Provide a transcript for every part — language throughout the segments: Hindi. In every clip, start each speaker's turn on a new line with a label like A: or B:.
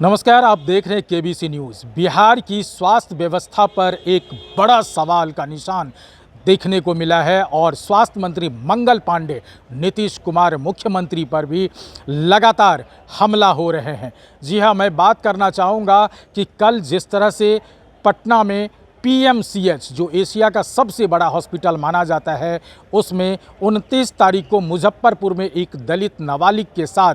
A: नमस्कार, आप देख रहे हैं केबीसी न्यूज़। बिहार की स्वास्थ्य व्यवस्था पर एक बड़ा सवाल का निशान देखने को मिला है और स्वास्थ्य मंत्री मंगल पांडे, नीतीश कुमार मुख्यमंत्री पर भी लगातार हमला हो रहे हैं। जी हां, मैं बात करना चाहूँगा कि कल जिस तरह से पटना में पीएमसीएच, जो एशिया का सबसे बड़ा हॉस्पिटल माना जाता है, उसमें 29 तारीख को मुजफ्फरपुर में एक दलित नाबालिग के साथ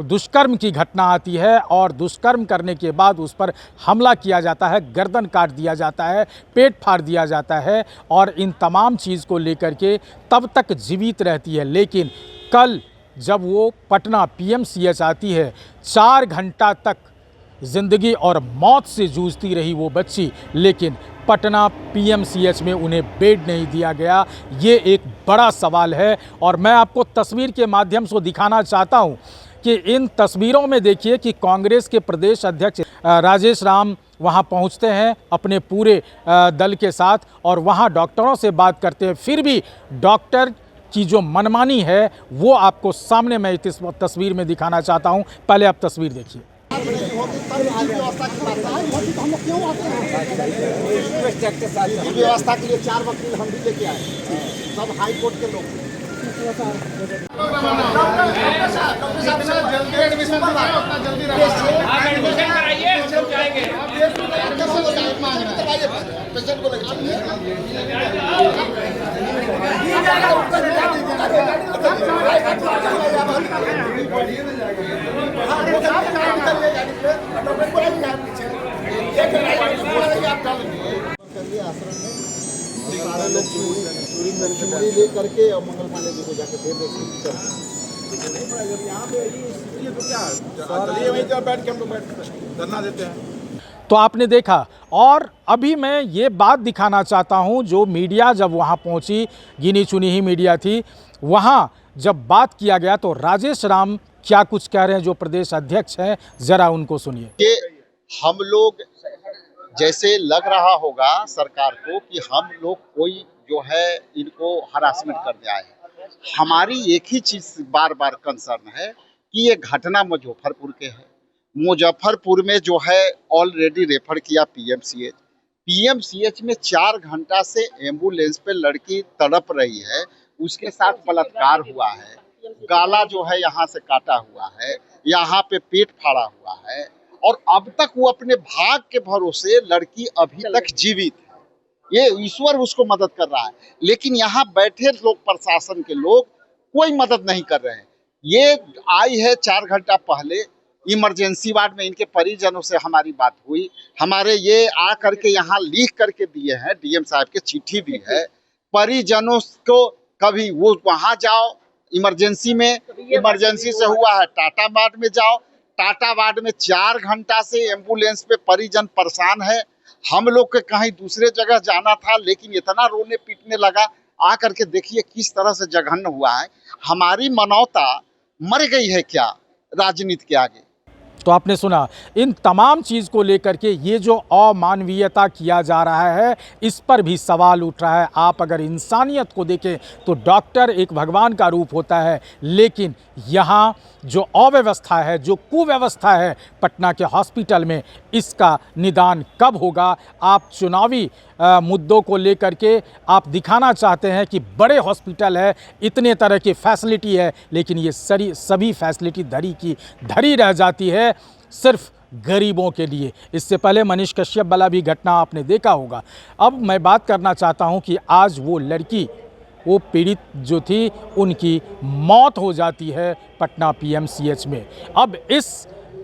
A: दुष्कर्म की घटना आती है और दुष्कर्म करने के बाद उस पर हमला किया जाता है, गर्दन काट दिया जाता है, पेट फाड़ दिया जाता है और इन तमाम चीज़ को लेकर के तब तक जीवित रहती है। लेकिन कल जब वो पटना पीएमसीएच आती है, 4 घंटा तक ज़िंदगी और मौत से जूझती रही वो बच्ची, लेकिन पटना पीएमसीएच में उन्हें बेड नहीं दिया गया। ये एक बड़ा सवाल है और मैं आपको तस्वीर के माध्यम से दिखाना चाहता हूं कि इन तस्वीरों में देखिए कि कांग्रेस के प्रदेश अध्यक्ष राजेश राम वहां पहुंचते हैं अपने पूरे दल के साथ और वहां डॉक्टरों से बात करते हैं। फिर भी डॉक्टर की जो मनमानी है वो आपको सामने मैं इस तस्वीर में दिखाना चाहता हूँ। पहले आप तस्वीर देखिए।
B: व्यवस्था के लिए 4 वकील हम भी लेके आए, सब हाई कोर्ट के लोग। पेशेंट को चूड़ी ले करके और मंगल पांडे जी को जाके दे देते। यहाँ पे तो क्या चलिए वहीं तो बैठ के हम लोग धरना देते हैं।
A: तो आपने देखा और अभी मैं ये बात दिखाना चाहता हूँ, जो मीडिया जब वहाँ पहुँची, गिनी चुनी ही मीडिया थी, वहाँ जब बात किया गया तो राजेश राम क्या कुछ कह रहे हैं, जो प्रदेश अध्यक्ष हैं, जरा उनको सुनिए।
B: कि हम लोग जैसे लग रहा होगा सरकार को कि हम लोग कोई जो है इनको हरासमेंट करने आए हैं। हमारी एक ही चीज बार बार कंसर्न है कि ये घटना मुजफ्फरपुर के है। मुजफ्फरपुर में जो है ऑलरेडी रेफर किया पीएमसीएच में 4 घंटा से एम्बुलेंस पे लड़की तड़प रही है, उसके साथ बलात्कार हुआ है, गाला जो है यहाँ से काटा हुआ है, यहाँ पे पेट फाड़ा हुआ है और अब तक वो अपने भाग के भरोसे लड़की अभी तक जीवित है। ये ईश्वर उसको मदद कर रहा है, लेकिन यहाँ बैठे लोग, प्रशासन के लोग कोई मदद नहीं कर रहे हैं। ये आई है 4 घंटा पहले इमरजेंसी वार्ड में, इनके परिजनों से हमारी बात हुई, हमारे ये आ करके यहाँ लिख करके दिए हैं, डीएम साहब के चिट्ठी भी है। परिजनों को कभी वो वहाँ जाओ इमरजेंसी में, इमरजेंसी से हुआ है टाटा वार्ड में जाओ, टाटा वार्ड में 4 घंटा से एम्बुलेंस पे परिजन परेशान है। हम लोग के कहीं दूसरे जगह जाना था, लेकिन इतना रोने पीटने लगा। आ करके देखिए किस तरह से जघन्य हुआ है। हमारी मानवता मर गई है क्या राजनीति के आगे?
A: तो आपने सुना, इन तमाम चीज़ को लेकर के ये जो अमानवीयता किया जा रहा है, इस पर भी सवाल उठ रहा है। आप अगर इंसानियत को देखें तो डॉक्टर एक भगवान का रूप होता है, लेकिन यहाँ जो अव्यवस्था है, जो कुव्यवस्था है पटना के हॉस्पिटल में, इसका निदान कब होगा? आप चुनावी मुद्दों को लेकर के आप दिखाना चाहते हैं कि बड़े हॉस्पिटल है, इतने तरह की फैसिलिटी है, लेकिन ये सभी फैसिलिटी धरी की धरी रह जाती है सिर्फ गरीबों के लिए। इससे पहले मनीष कश्यप वाला भी घटना आपने देखा होगा। अब मैं बात करना चाहता हूं कि आज वो लड़की, वो पीड़ित जो थी, उनकी मौत हो जाती है पटना पीएमसीएच में। अब इस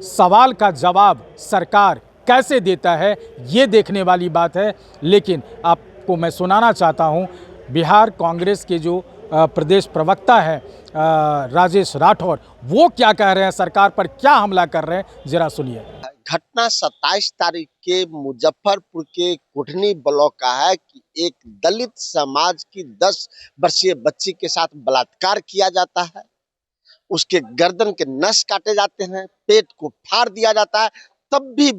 A: सवाल का जवाब सरकार कैसे देता है, ये देखने वाली बात है। लेकिन आपको मैं सुनाना चाहता हूँ, बिहार कांग्रेस के जो प्रदेश प्रवक्ता है राजेश राठौर, वो क्या कह रहे हैं, सरकार पर क्या हमला कर रहे हैं, जरा सुनिए।
C: घटना 27 तारीख के मुजफ्फरपुर के कोठनी ब्लॉक का है कि एक दलित समाज की 10 वर्षीय बच्ची के साथ बलात्कार किया जाता है। उसके गर्दन के नस काटे जाते हैं, पेट को फाड़ दिया जाता है, तब भी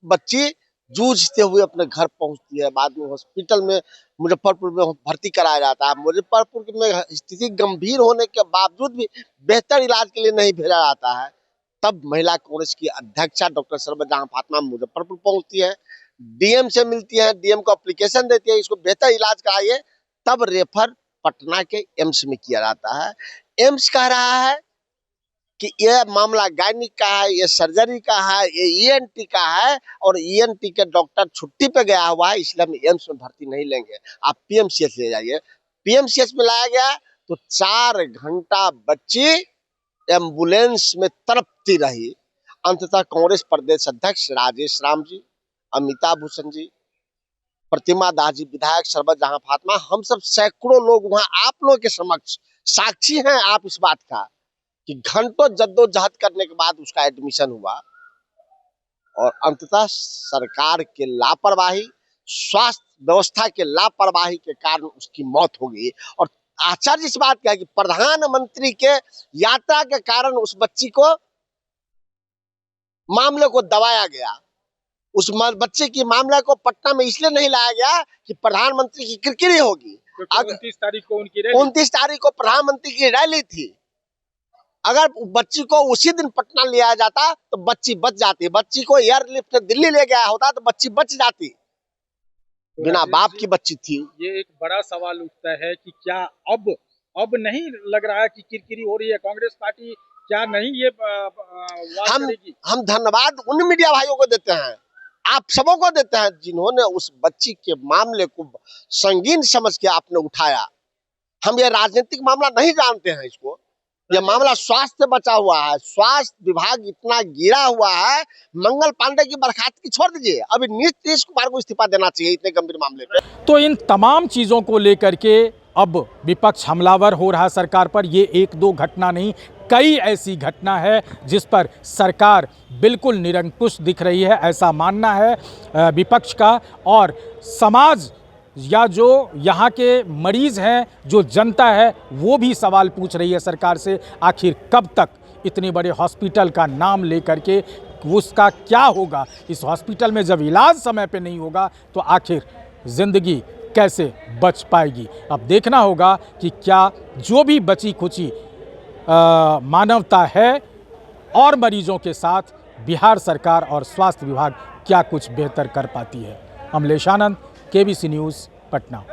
C: बच्ची जूझते हुए अपने घर पहुंचती है। बाद में हॉस्पिटल में मुजफ्फरपुर में भर्ती कराया जाता है। मुजफ्फरपुर में स्थिति गंभीर होने के बावजूद भी बेहतर इलाज के लिए नहीं भेजा जाता है। तब महिला कांग्रेस की अध्यक्षा डॉक्टर सर्वजहां फातिमा मुजफ्फरपुर पहुंचती है, डीएम से मिलती है, डीएम को एप्लीकेशन देती है, इसको बेहतर इलाज कराइए, तब रेफर पटना के एम्स में किया जाता है। एम्स कह रहा है कि यह मामला गायनिक का है, ये सर्जरी का है, ये ईएनटी का है, और ईएनटी के डॉक्टर छुट्टी पे गया हुआ है, इसलिए हम एम्स में भर्ती नहीं लेंगे, आप पीएमसीएच ले जाइए। पीएमसीएच में लाया गया तो 4 घंटा बच्ची एम्बुलेंस में तड़पती रही। अंततः कांग्रेस प्रदेश अध्यक्ष राजेश राम जी, अमिताभ भूषण जी, प्रतिमा दास जी, विधायक सर्वजहां फातिमा, हम सब सैकड़ों लोग वहां आप लोगों के समक्ष साक्षी हैं आप इस बात का कि घंटों जद्दोजहद करने के बाद उसका एडमिशन हुआ, और अंततः सरकार के लापरवाही, स्वास्थ्य व्यवस्था के लापरवाही के कारण उसकी मौत हो गई। और आश्चर्य इस बात का है कि प्रधानमंत्री के यात्रा के कारण उस बच्ची को मामले को दबाया गया। उस बच्चे की मामले को पटना में इसलिए नहीं लाया गया कि प्रधानमंत्री की किरकिरी होगी।
A: 29 तारीख को उनकी
C: 29 तारीख को प्रधानमंत्री की रैली थी। अगर बच्ची को उसी दिन पटना ले आया जाता तो बच्ची बच जाती। बच्ची को एयरलिफ्ट दिल्ली ले गया होता तो बच्ची बच जाती,
A: तो
C: बिना बाप की बच्ची थी।
A: ये एक बड़ा सवाल उठता है कि क्या अब नहीं लग रहा है कि किरकिरी हो रही है कांग्रेस पार्टी, क्या नहीं ये
C: हम धन्यवाद उन मीडिया भाइयों को देते हैं, आप सबों को देते हैं जिन्होंने उस बच्ची के मामले को संगीन समझ के आपने उठाया। हम ये राजनीतिक मामला नहीं जानते हैं, इसको यह मामला स्वास्थ्य से बचा हुआ है। स्वास्थ्य विभाग इतना गिरा हुआ है, मंगल पांडे की बर्खास्तगी छोड़ दीजिए, अभी नीतीश कुमार को इस्तीफा देना चाहिए इतने गंभीर मामले पे।
A: तो इन तमाम चीजों को लेकर के अब विपक्ष हमलावर हो रहा है सरकार पर। ये 1-2 घटना नहीं, कई ऐसी घटना है जिस पर सरकार बिल्कुल निरंकुश दिख रही है, ऐसा मानना है विपक्ष का। और समाज या जो यहाँ के मरीज हैं, जो जनता है, वो भी सवाल पूछ रही है सरकार से, आखिर कब तक इतने बड़े हॉस्पिटल का नाम लेकर के उसका क्या होगा। इस हॉस्पिटल में जब इलाज समय पे नहीं होगा तो आखिर ज़िंदगी कैसे बच पाएगी। अब देखना होगा कि क्या जो भी बची खुची मानवता है और मरीजों के साथ बिहार सरकार और स्वास्थ्य विभाग क्या कुछ बेहतर कर पाती है। अमलेश आनंद, केबीसी न्यूज़, पटना।